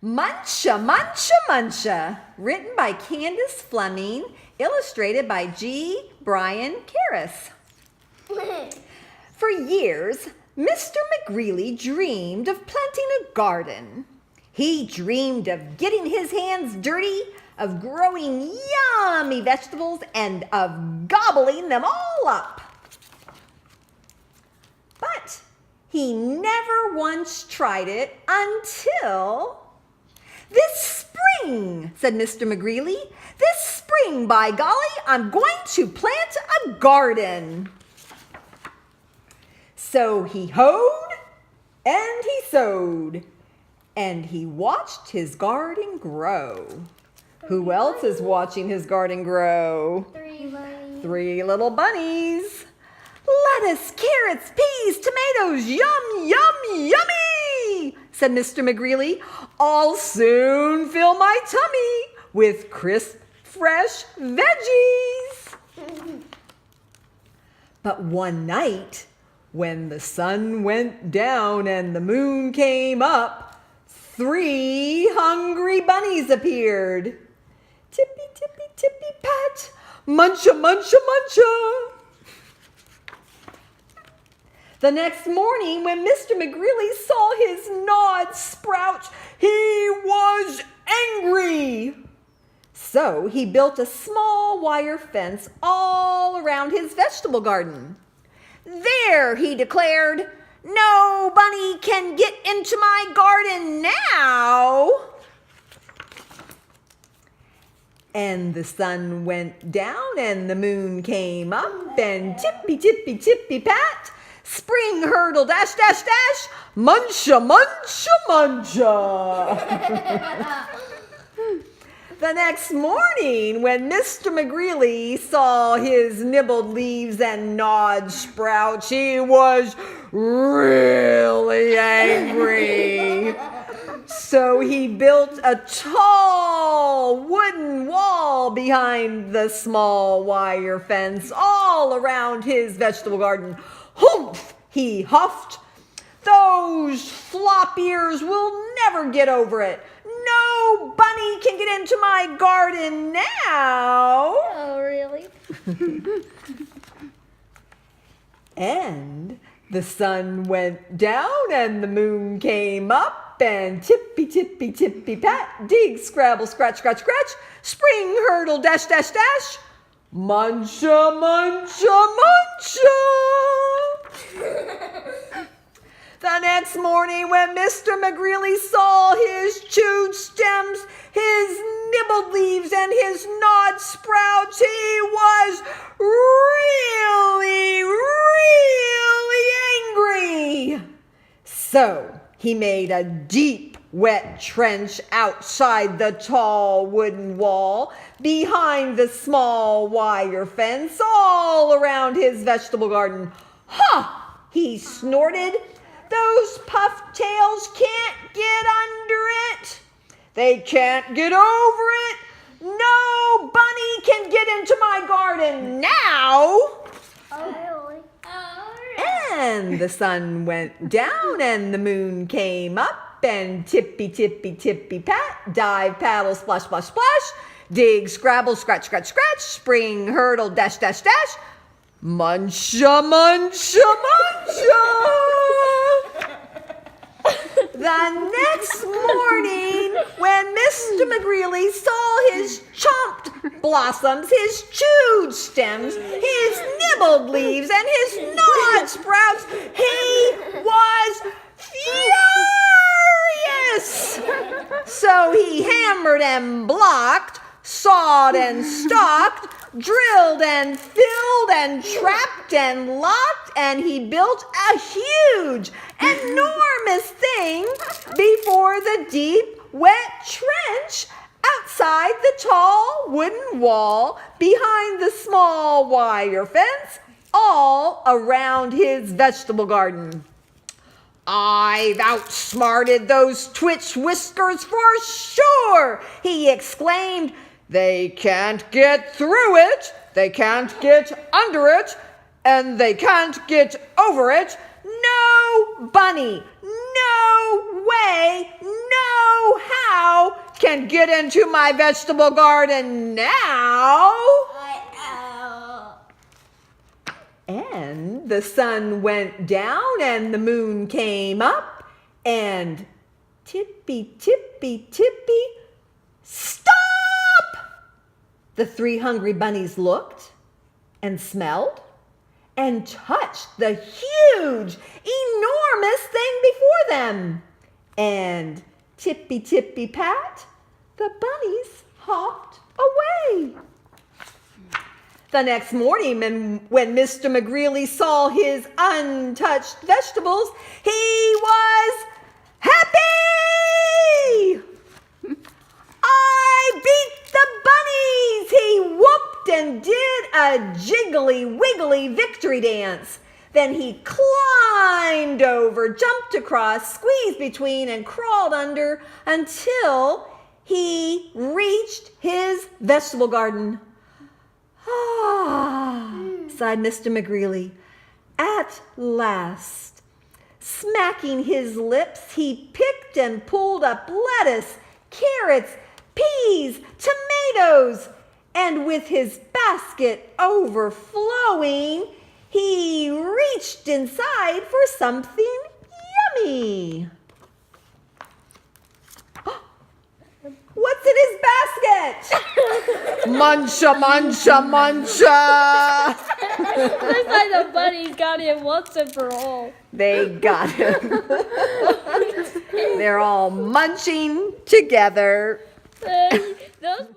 Muncha, Muncha, Muncha, written by Candace, Fleming, illustrated by G. Brian Karras. For years, Mr. McGreely dreamed of planting a garden. He dreamed of getting his hands dirty, of growing yummy vegetables, and of gobbling them all up. But he never once tried it until... "This spring," said Mr. McGreely. "This spring, by golly, I'm going to plant a garden." So he hoed and he sowed and he watched his garden grow. Who else is watching his garden grow? 3 bunnies. 3 little bunnies. "Lettuce, carrots, peas, tomatoes, yum, yum, yummy," said Mr. McGreely. "I'll soon fill my tummy with crisp, fresh veggies." But one night, when the sun went down and the moon came up, 3 hungry bunnies appeared. Tippy, tippy, tippy, pat, muncha, muncha, muncha. The next morning, when Mr. McGreely saw his gnawed sprout, he was angry. So he built a small wire fence all around his vegetable garden. "There," he declared, "no bunny can get into my garden now." And the sun went down and the moon came up, and tippy, tippy, tippy, pat, spring hurdle, dash, dash, dash, muncha, muncha, muncha. The next morning, when Mr. McGreely saw his nibbled leaves and gnawed sprouts, he was really angry. So he built a tall wooden wall behind the small wire fence all around his vegetable garden. "Humph!" he huffed. "Those flop ears will never get over it. No bunny can get into my garden now." Oh, really? And the sun went down and the moon came up, and tippy, tippy, tippy, pat, dig, scrabble, scratch, scratch, scratch, spring hurdle, dash, dash, dash, muncha, muncha, muncha. The next morning, when Mr. McGreely saw his chewed stems, his nibbled leaves, and his gnawed sprouts, he was really, really angry. So he made a deep, wet trench outside the tall wooden wall, behind the small wire fence, all around his vegetable garden. "Ha!" he snorted. "Those puffed tails can't get under it. They can't get over it. No bunny can get into my garden now." Oh, really? And the sun went down and the moon came up, and tippy, tippy, tippy, pat, dive, paddle, splash, splash, splash, dig, scrabble, scratch, scratch, scratch, spring, hurdle, dash, dash, dash, muncha, muncha, muncha. The next morning, when Mr. McGreely saw his chomped blossoms, his chewed stems, his nibbled leaves, and his gnawed sprouts, he was furious. So he hammered and blocked, sawed and stalked, drilled and filled and trapped and locked, and he built a huge, enormous thing before the deep, wet trench outside the tall wooden wall behind the small wire fence all around his vegetable garden. "I've outsmarted those twitch whiskers for sure," he exclaimed. "They can't get through it, they can't get under it, and they can't get over it. No bunny, no way, no how can get into my vegetable garden now. And the sun went down and the moon came up and tippy, tippy, tippy, stop! The 3 hungry bunnies looked and smelled and touched the huge, enormous thing before them. And tippy, tippy, pat, the bunnies hopped away. The next morning, when Mr. McGreely saw his untouched vegetables, he was happy! I beat the bunnies! He whooped and did a jiggly wiggly victory dance. Then he climbed over, jumped across, squeezed between, and crawled under until he reached his vegetable garden. Ah, sighed Mr. McGreely. At last, smacking his lips, he picked and pulled up lettuce, carrots, peas, tomatoes, and with his basket overflowing, he reached inside for something yummy. What's in his basket? Muncha, muncha, muncha. Looks like the bunnies got him once and for all. They got him. They're all munching together. Those